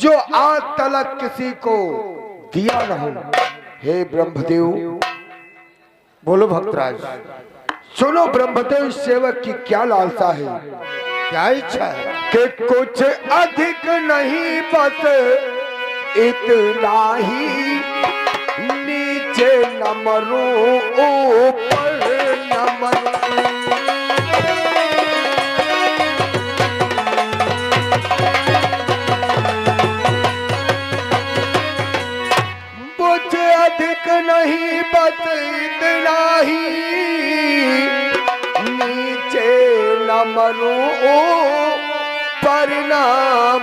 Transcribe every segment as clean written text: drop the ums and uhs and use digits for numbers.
जो आज तलक किसी को दिया न हो। हे ब्रह्मदेव, बोलो भक्तराज। सुनो ब्रह्मदेव, सेवक की क्या लालसा है, क्या इच्छा है? कि कुछ अधिक नहीं बस इतना ही, नीचे न मरूं ऊपर न मरूं। कुछ अधिक नहीं बस इतना ही, नीचे न मरूं ऊपर न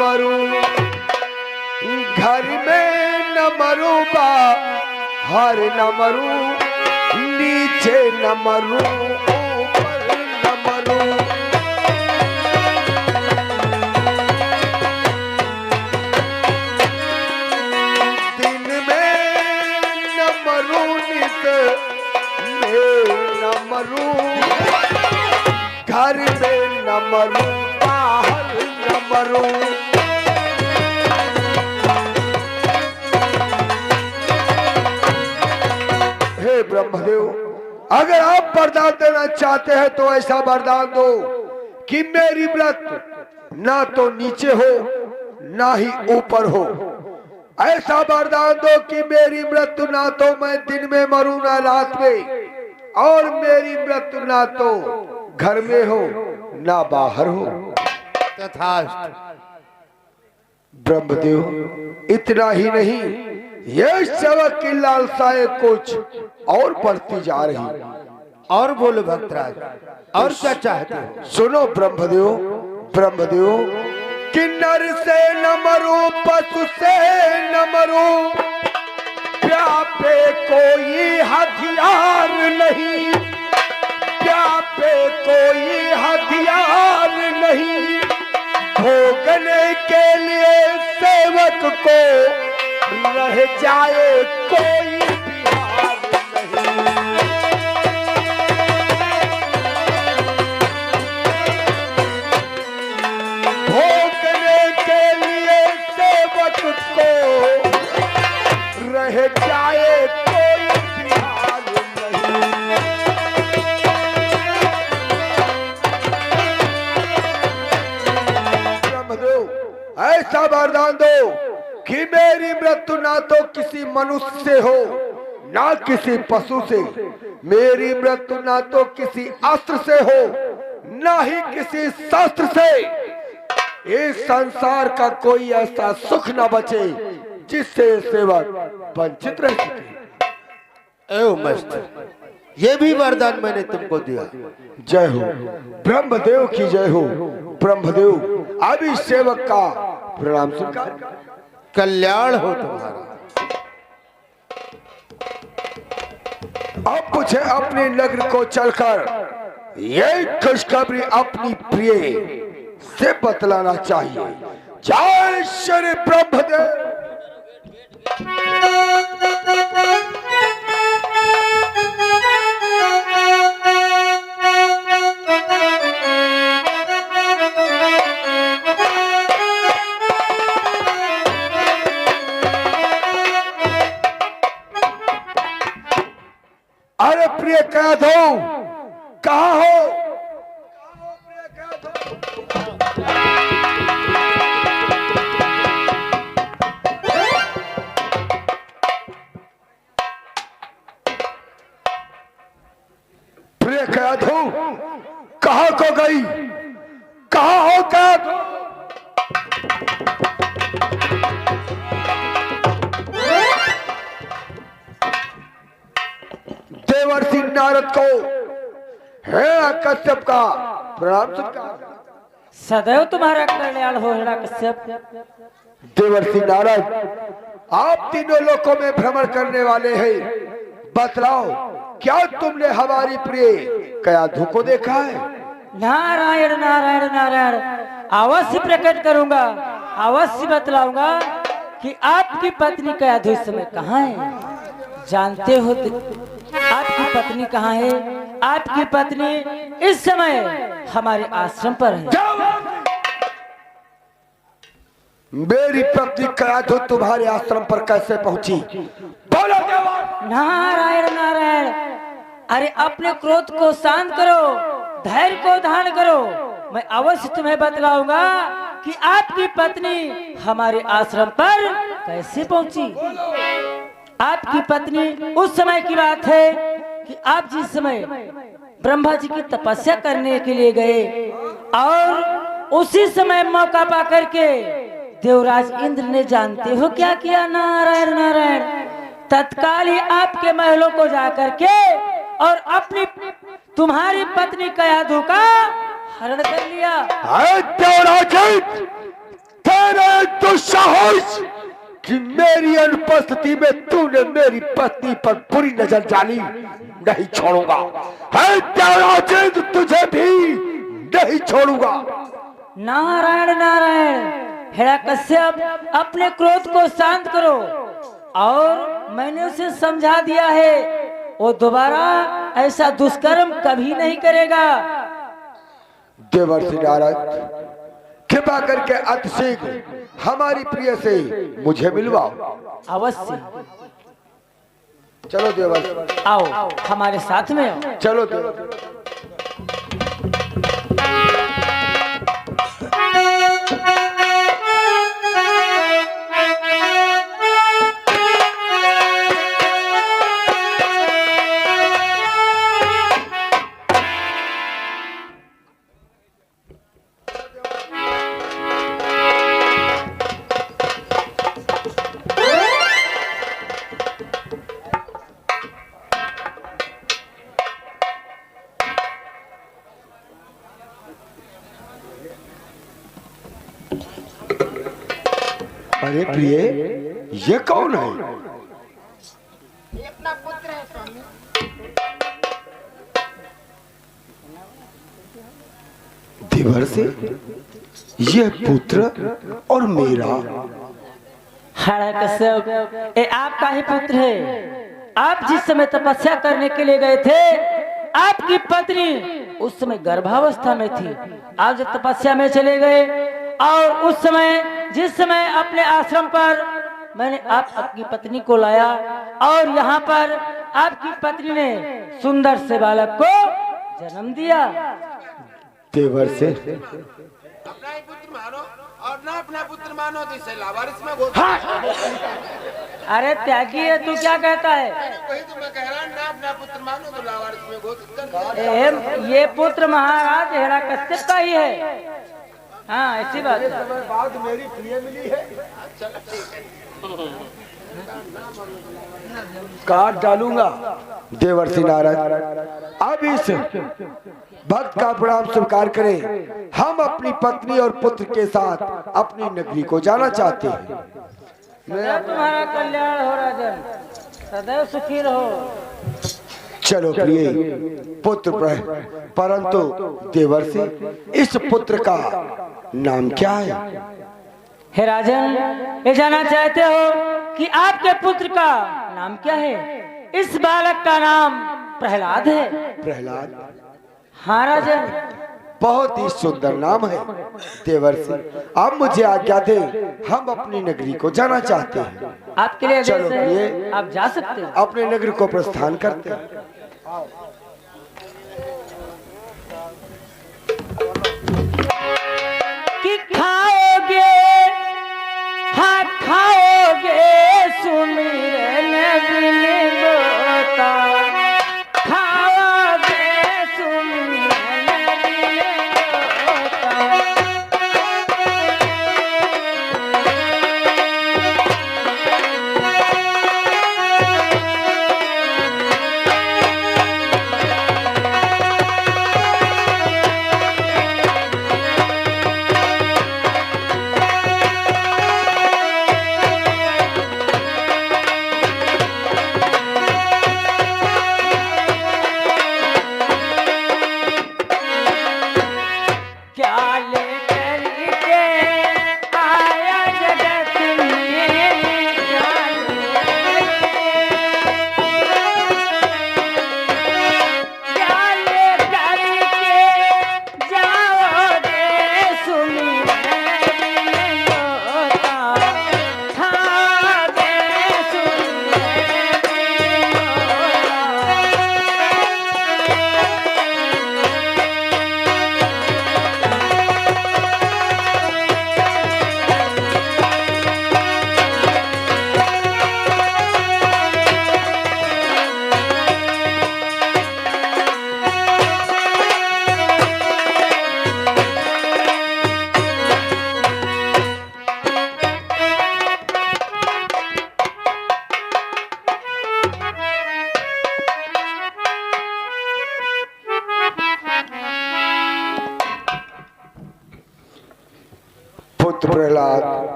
मरूं। घर में न मरूं बाहर न मरूं, नीचे न मरूं ऊपर न मरूं। दिन में न मरूं नित में न मरूं, घर में न मरूं बाहर न मरूं। ब्रह्मदेव, अगर आप वरदान देना चाहते हैं तो ऐसा वरदान दो कि मेरी व्रत ना तो नीचे हो ना ही ऊपर हो। ऐसा वरदान दो कि मेरी मृत्यु ना तो मैं दिन में मरूं ना रात में, और मेरी मृत्यु ना तो घर में हो ना बाहर हो। तथास्तु। ब्रह्मदेव, इतना ही नहीं, ये सेवक की लालसाएं कुछ और बढ़ती जा रही। और बोलो भक्तराज, और क्या चाहते हो? सुनो ब्रह्मदेव, ब्रह्मदेव, कि नर से न मरूं पशु से न मरूं, प्यापे कोई हथियार नहीं, प्यापे कोई हथियार नहीं। भोगने के लिए सेवक को रह जाए कोई बिहार नहीं। भोगने के लिए सेवक को रह जाए कोई बिहार नहीं। ब्रह्मदेव, ऐसा वरदान दो कि मेरी मृत्यु ना तो किसी मनुष्य से हो ना किसी पशु से, मेरी मृत्यु ना तो किसी अस्त्र से हो ना ही किसी शस्त्र से। इस संसार का कोई ऐसा सुख न बचे जिससे सेवक वंचित रह सके। एवं मस्त, ये भी वरदान मैंने तुमको दिया। जय हो ब्रह्मदेव की जय हो। ब्रह्मदेव, अभी सेवक का प्रणाम स्वीकार। कल्याण हो तुम्हारा। अब मुझे अपने नगर को चलकर यही खुशखबरी अपनी प्रिय से बतलाना चाहिए। जय श्री ब्रह्मदेव। अरे प्रिय कह दो, कहाँ हो? प्रिय कह दो, कहाँ को गई? कहाँ हो क्या? देवर्षि नारद को हे कश्यप का प्रणाम स्वीकार। सदैव तुम्हारा कल्याण हो हेड़ा कश्यप। देवर्षि नारद, आप तीनों लोकों में भ्रमण करने वाले हैं, बतलाओ क्या तुमने हमारी प्रिय कयाधु को देखा है? नारायण नारायण नारायण, अवश्य प्रकट करूंगा, अवश्य बतलाऊंगा कि आपकी पत्नी कयाधु इस समय कहाँ है। जानते हो आपकी पत्नी कहाँ है? आपकी पत्नी इस समय हमारे आश्रम पर है। मेरी पत्नी कयाधु तुम्हारे आश्रम पर कैसे पहुंची? बोलो देवर। नारायण नारायण, अरे अपने क्रोध को शांत करो, धैर्य को धारण करो। मैं अवश्य तुम्हें बतलाऊंगा कि आपकी पत्नी हमारे आश्रम पर कैसे पहुंची। आपकी पत्नी उस समय की बात है कि आप जिस समय ब्रह्मा जी की तपस्या करने के लिए गए और उसी समय मौका पा करके देवराज इंद्र ने जानते हो क्या किया? नारायण नारायण, तत्काल ही आपके महलों को जाकर के और अपनी तुम्हारी पत्नी कयाधु का हरण कर लिया। देवराज, तेरे दुस्साहस कि मेरी अनुपस्थिति में तूने मेरी पत्नी पर बुरी नजर डाली, नहीं छोड़ूंगा। है देवराज, तुझे भी नहीं छोड़ूंगा। नारायण नारायण, हिरण्यकश्यप अपने क्रोध को शांत करो, और मैंने उसे समझा दिया है वो दोबारा ऐसा दुष्कर्म कभी नहीं करेगा। देवर्षि नारद, कृपा करके अतिशीघ्र हमारी प्रिय से मुझे मिलवाओ। अवश्य, चलो देवर्षि, आओ हमारे साथ में आओ। चलो देवर्षि। अरे प्रिय, ये कौन है? ये अपना पुत्र है स्वामी। देवर्षि, ये पुत्र और मेरा। हिरण्यकश्यप, ये आपका ही पुत्र है। आप जिस समय तपस्या करने के लिए गए थे, आपकी पत्नी उस समय गर्भावस्था में थी। आप जब तपस्या में चले गए और उस समय जिस समय अपने आश्रम पर मैंने आपकी पत्नी को लाया और यहाँ पर आपकी पत्नी ने सुंदर से बालक को जन्म दिया। देवर्षि, अपना ही पुत्र मानो और ना अपना पुत्र मानो तो इसे लावारिस में घोष। अरे त्यागी है, तू क्या कहता है? वही तो मैं कह रहा हूँ, ना अपना पुत्र मानो तो लावारिस में घोषित कर। ये पुत्र महाराज हिरण्यकश्यप का ही है। हाँ, ऐसी बात है। बात मेरी प्रिय मिली है, काट डालूंगा। देवर्षि नारद, अब इस भक्त का प्रणाम स्वीकार करें। हम अपनी पत्नी और पुत्र के साथ अपनी नगरी को जाना चाहते हैं। सदैव तुम्हारा कल्याण हो राजन, सदैव सुखी रहो। चलो प्रिय, पुत्र परंतु देवर्षि, इस पुत्र का नाम क्या है? हे राजन, ये जानना चाहते हो कि आपके पुत्र का नाम क्या है? इस बालक का नाम प्रहलाद है। प्रहलाद? हाँ राजन। बहुत ही सुंदर नाम है। देवर्षि, आप मुझे आज्ञा दे, हम अपनी नगरी को जाना चाहते हैं। आपके लिए चलो आदेश है, प्रिय, आप जा सकते हैं। अपने नगरी को प्रस्थान करते हैं। कि खाओगे, हाँ खाओगे सुमिरन बिन गोता, खाओगे सुमिरन बिन गोता।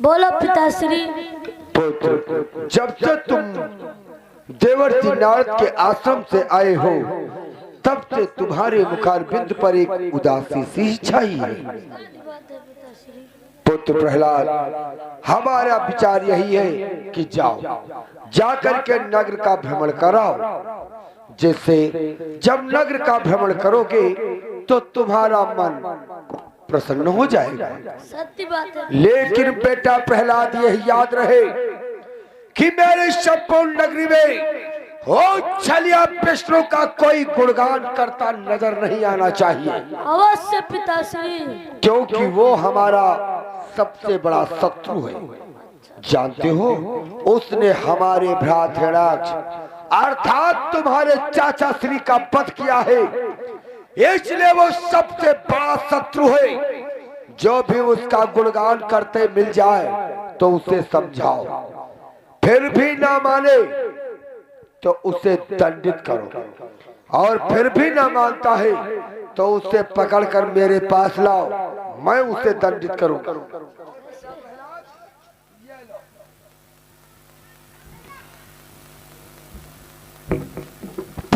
बोलो पिताश्री। पुत्र, जब से तुम देवर्षि नारद के आश्रम से आए हो तब से तुम्हारे मुखारबिंद पर एक उदासी सी छाई है। पुत्र प्रहलाद, हमारा विचार यही है कि जाओ, जाकर के नगर का भ्रमण कराओ, जिससे जब नगर का भ्रमण करोगे तो तुम्हारा मन प्रसन्न हो जाएगा। सत्य बात है। लेकिन बेटा प्रहलाद, यह याद रहे कि मेरे संपूर्ण नगरी में हो छलिया विष्णु का कोई गुणगान करता नजर नहीं आना चाहिए। अवश्य पिताश्री। क्योंकि वो हमारा सबसे बड़ा शत्रु है। जानते हो, उसने हमारे भ्रातृराज अर्थात तुम्हारे चाचा श्री का वध किया है, इसलिए वो सबसे बड़ा शत्रु है। जो भी उसका गुणगान करते मिल जाए तो उसे समझाओ, फिर भी ना माने तो उसे दंडित करो, और फिर भी ना मानता है तो उसे पकड़कर मेरे पास लाओ, मैं उसे दंडित करूंगा।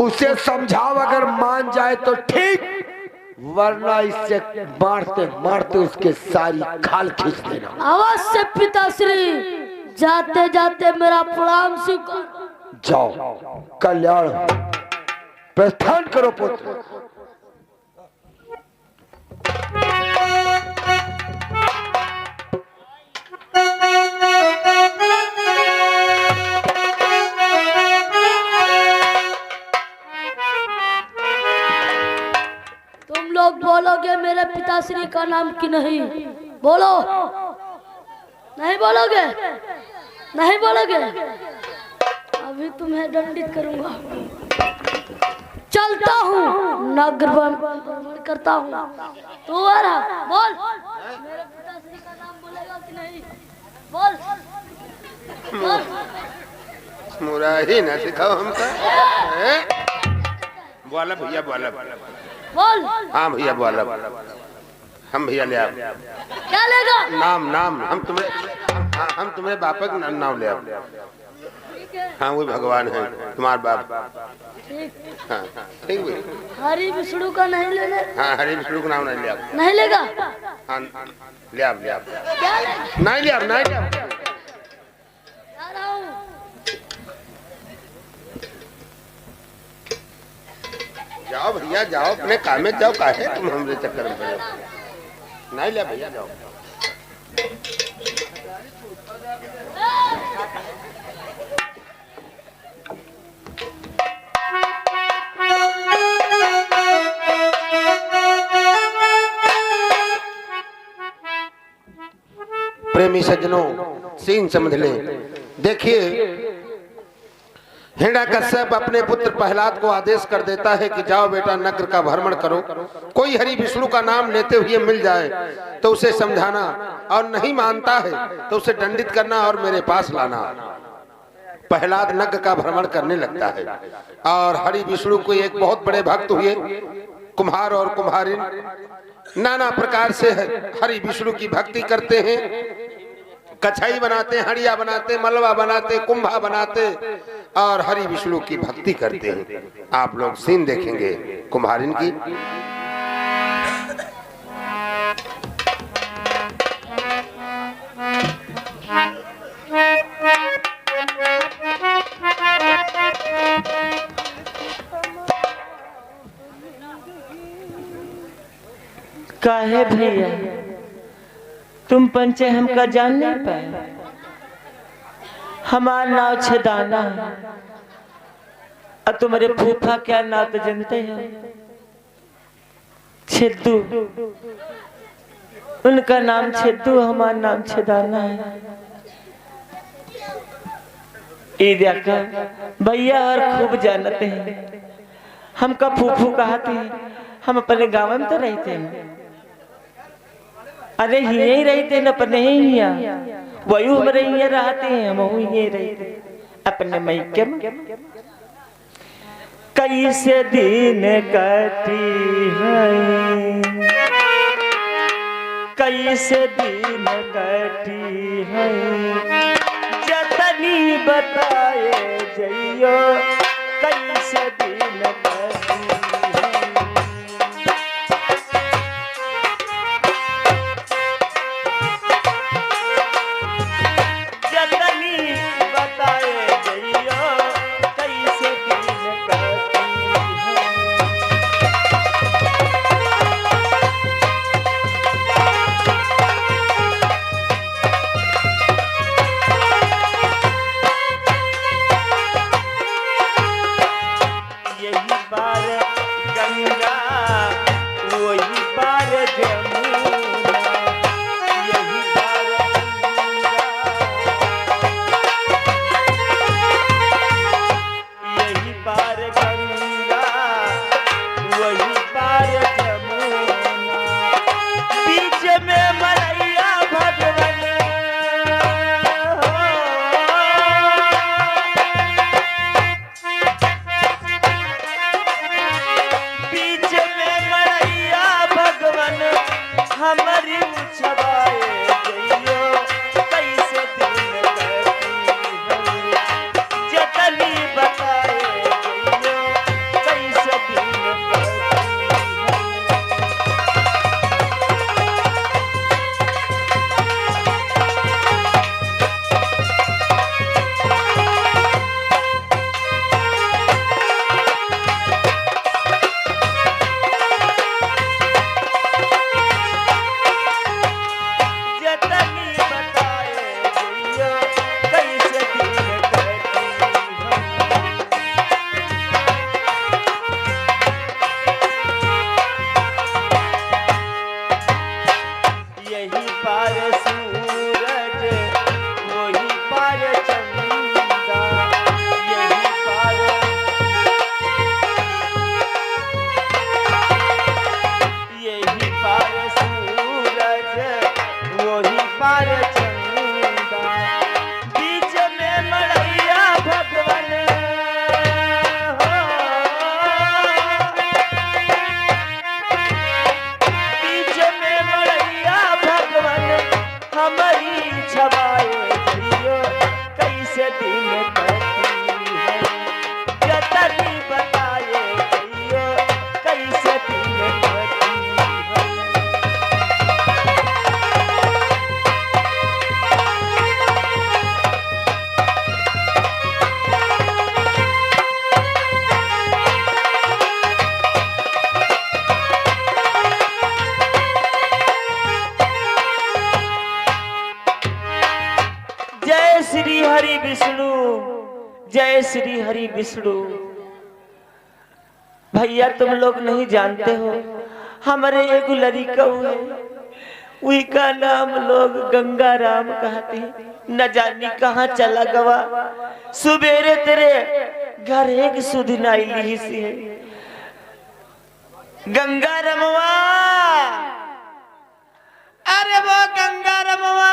उसे समझाओ, अगर मान जाए तो ठीक, वरना इससे मारते मारते उसके सारी खाल खींच देना। अवश्य पिताश्री। जाते जाते मेरा प्रणाम स्वीकार। जाओ, कल्याण प्रस्थान करो पुत्र। तुम लोग बोलोगे मेरे पिताश्री का नाम कि नहीं? बोलो। नहीं बोलोगे? नहीं बोलोगे? अभी तुम्हें दंडित करूंगा। चलता हूँ, नगर भ्रमण करता हूँ। तू आ रहा, बोल। मेरे पिताश्री का नाम बोलेगा कि नहीं? बोल। बोल। मुरारी ना सिखाओ हमका। बोला भैया, बोला बोल। हाँ भैया, बोला। हम भैया ले आओ। क्या लेगा? नाम नाम हम तुम्हारे बापा का नाम ले आओ। हाँ, वो भगवान है तुम्हारे बाप। हाँ ठीक भाई। हरि विष्णु का नहीं लेने? हाँ, हरि विष्णु का नाम नहीं ले आओ। नहीं लेगा? हाँ ले आओ, ले आओ। क्या लेगा? नहीं ले आओ, नहीं ले आओ। आ रहा हूँ। जाओ भैया, जाओ, अपने काम में जाओ, काहे तुम हमरे चक्कर में पड़े? नहीं ले भैया, जाओ। प्रेमी सज्जनों, सीन समझ ले। देखिए, हिरण्यकश्यप अपने पुत्र प्रहलाद को आदेश कर देता है कि जाओ बेटा, नगर का भ्रमण करो, कोई हरि विष्णु का नाम लेते हुए मिल जाए तो उसे समझाना, और नहीं मानता है तो उसे दंडित करना और मेरे पास लाना। प्रहलाद नगर का भ्रमण करने लगता है और हरि विष्णु को एक बहुत बड़े भक्त हुए कुम्हार और कुम्हारिन नाना प्रकार से हरि विष्णु की भक्ति करते हैं। कछाई बनाते, हड़िया बनाते, मलवा बनाते, कुंभा बनाते और हरि विष्णु की भक्ति करते हैं। आप लोग सीन देखेंगे कुम्हारिन की। काहे भैया, तुम पंचे हमका जान नहीं पाए? हमार नाव छदाना और तुम्हारे फूफा क्या नाम तो जानते हो? छिद्दू। उनका नाम छिद्दू, हमारा नाम छदाना है। ये देखा भैया, और खूब जानते हैं। हमका फूफू कहते हैं। हम अपने गाँव में तो रहते हैं। अरे यही रहते न, अपने ही वही हमारे ये रहते हैं, हम ये रहते अपने मैके में। कैसे दिन कटी है कैसे दिन कटी है जतनी बताए जइयो कैसे दिन कटी है जतनी बताए जइयो कैसे दिन कटी है यही बार गंगा वही बार जमुना यही बार गंगा यही बार गंगा वही बार जमुना बीच में मरैया भगवन बीच में मरैया भगवन हमारी छबाए जइयो कैसे दिन कटी है जतनी बताए जइयो कैसे दिन कटी है जतनी बताए जइयो कैसे दिन कटी है यही पार सूरज वही पार चंदा यही पार यही पार सूरज वही पार चंदा बीच में मरैया भगवन बीच में मरैया भगवन हमारी छबाए जइयो कैसे दिन कटी है जतनी बताए जइयो कैसे दिन कटी है जय श्री हरि विष्णु जय श्री हरि विष्णु। भैया तुम लोग नहीं जानते हो हमारे एक लड़का हुए उही का नाम लोग गंगा राम कहते हैं न जानी कहाँ चला गवा सुबेरे तेरे घर एक सुदिन आई ली सी है गंगा रमवा अरे वो गंगा रमवा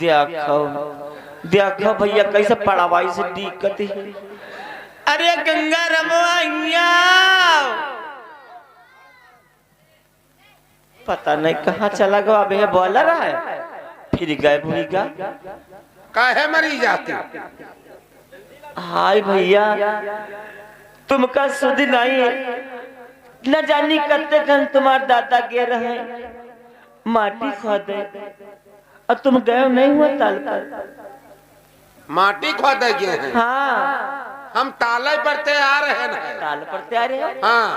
देखो देखो भैया कैसे पढ़ावाई से दिक्कत है अरे गंगा रमवा पता नहीं कहाँ चला गया अब ये बोल रहा है फिर गए भूगा काहे मरी जाती हाय भैया तुमका सुध नहीं न जानी करते कन तुम्हारे दादा गे रहे माटी खोदे और तुम गए नहीं हुआ ताल पर माटी खोदे गए हैं। हाँ हम ताले पर तैयार हैं ताल पर तैयार है हाँ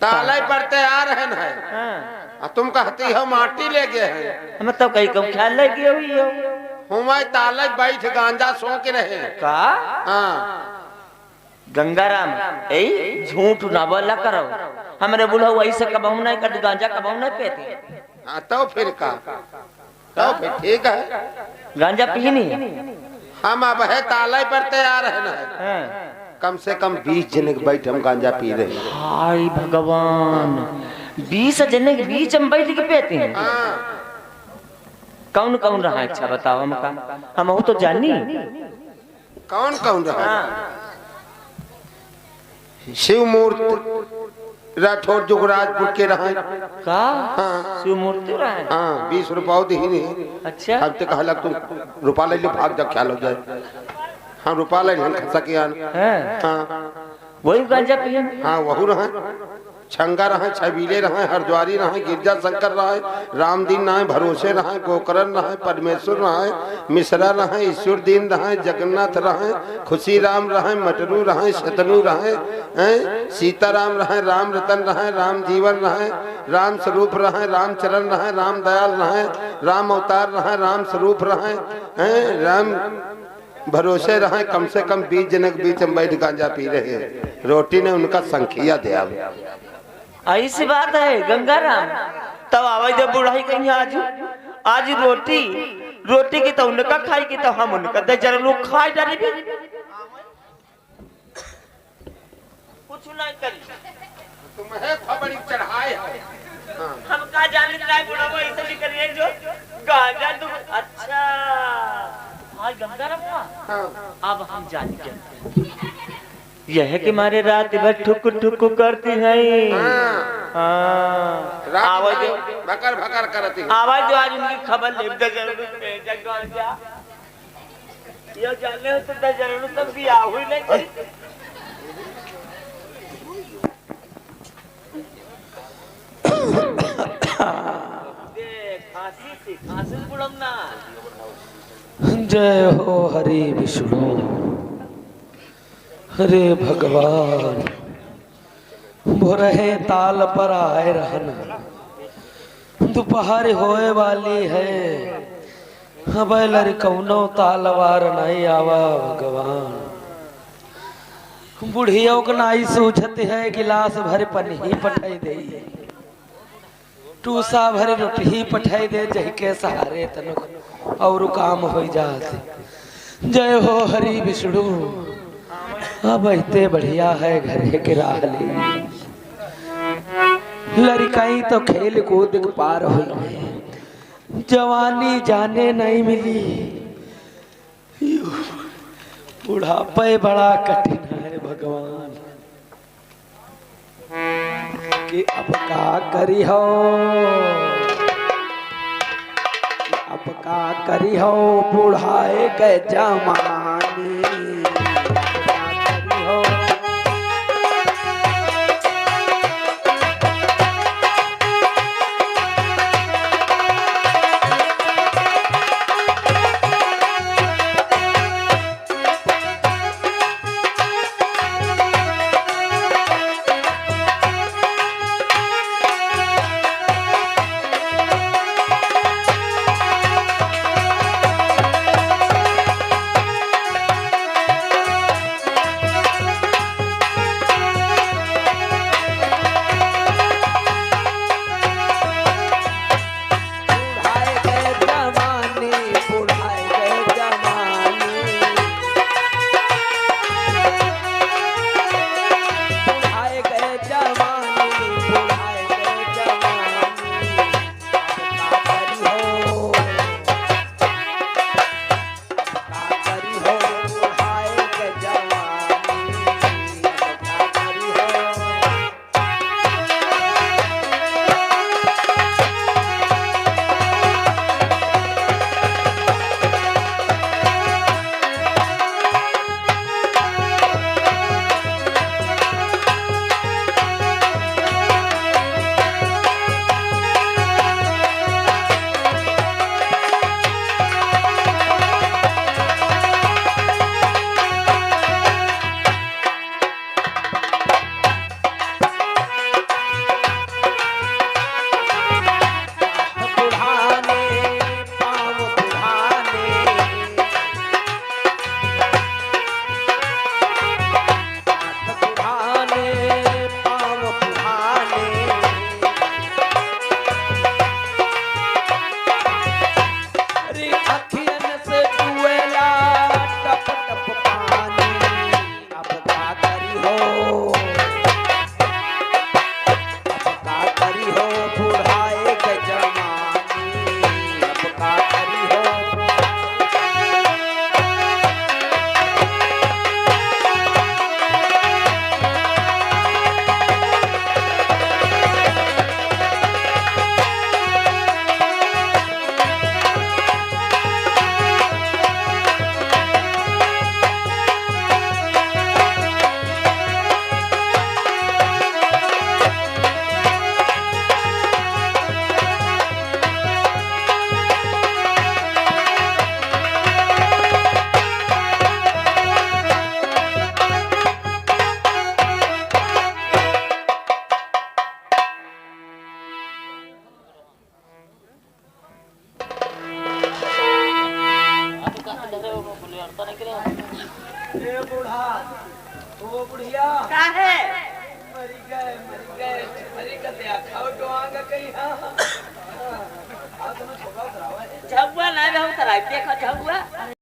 ताले पर तैयार हैं हाँ तुम कहती हो माटी ले गए हैं हम तो कहीं कम ख्याल लगी हुई हो हमारे ताले बैठ गांजा सो के रहे का हाँ गंगाराम ए झूठ ना बोला करो हमारे बुढ़ा ऐसे कबाऊ नहीं कर गांजा कबाऊ नहीं पीते हाँ तो फिर का तो फिर ठीक है गांजा पी नहीं हम अब है ताले पर तैयार है ना हाँ। कम से कम 20 जने के बैठ हम गांजा पी रहे हैं। हाय भगवान 20 जने के बीच हम बैठ के पीते हैं हाँ कौन कौन रहा है अच्छा बताओ हमका हम हो तो जानी कौन कौन रहा हाँ। शिव मूर्ति राठौर जुगराजपुर के रहे। का हाँ। शिव मूर्ति रहे। हाँ 20 रुपया दी नहीं। अच्छा अब तो कहला तुम रुपा ले लो भाग जा ख्याल हो जाए। हाँ रुपा ले खसा के हैं? हाँ वही गांजा पिए। हाँ वहू रहे, छंगा रहे, छबीले रहे, हरद्वारी रहे, गिरजा शंकर रहे, रामदीन रहे, भरोसे रहे, गोकरण रहे, परमेश्वर रहे, मिश्रा रहे, ईश्वर दीन रहे, जगन्नाथ रहे, खुशी राम रहे, मटरू रहे, शतनु रहे, सीताराम रहे, राम रतन रहे, राम जीवन रहे, राम स्वरूप रहे, राम चरण रहे, राम दयाल रहे, राम अवतार रहे, राम स्वरूप रहे, राम भरोसे रहे। कम से कम 20 जनक बीच में बैठ गांजा पी रहे हैं। रोटी ने उनका संखिया दिया। ऐसी बात है गंगाराम। तब आवाज जब बुढ़ाई कहीं आज रोटी की तो उनका खाई की तो हम उनका दे जरा लोग खाए डाले भी कुछ नहीं करी। तुम्हें खबरी चढ़ाए हम कहा जाने नहीं बुढ़ा वो ऐसे भी करिए जो गांजा तो अच्छा आज गंगाराम हुआ। अब हम जान गए यह है कि हमारे रात भर ठुक ठुक करती है। आवाज भकर भकर करती है। आवाज जो आज उनकी खबर ले दे जरूर ये जाने हो तो जरूर तब भी आ हुई नहीं। खांसी से बुढ़मना। जय हो हरि विष्णु हरे भगवान। भोरहे ताल पर आए रहन दोपहर होए वाली है। हबै लड़कौनो तालवार नहीं आवा भगवान। बुढ़ियों को नाई सूझते है गिलास भर पनी पठाई दे टूसा भर रोटी पठाई दे जह के सहारे तनुक और काम हो जाते। जय हो हरि विष्णु। अब इतने बढ़िया है घरे के राहली लड़काई तो खेल कूद पार हो गए। जवानी जाने नहीं मिली। बुढ़ापे बड़ा कठिन है भगवान कि अब का करी हो। अब का करी हो बुढ़ाए के जमानी। ए बूढ़ा ओ बुढ़िया का है मरी गए मरी का ते खाओ तो आंगा कहीं हां झबुआ ना हम तराई देखो झबुआ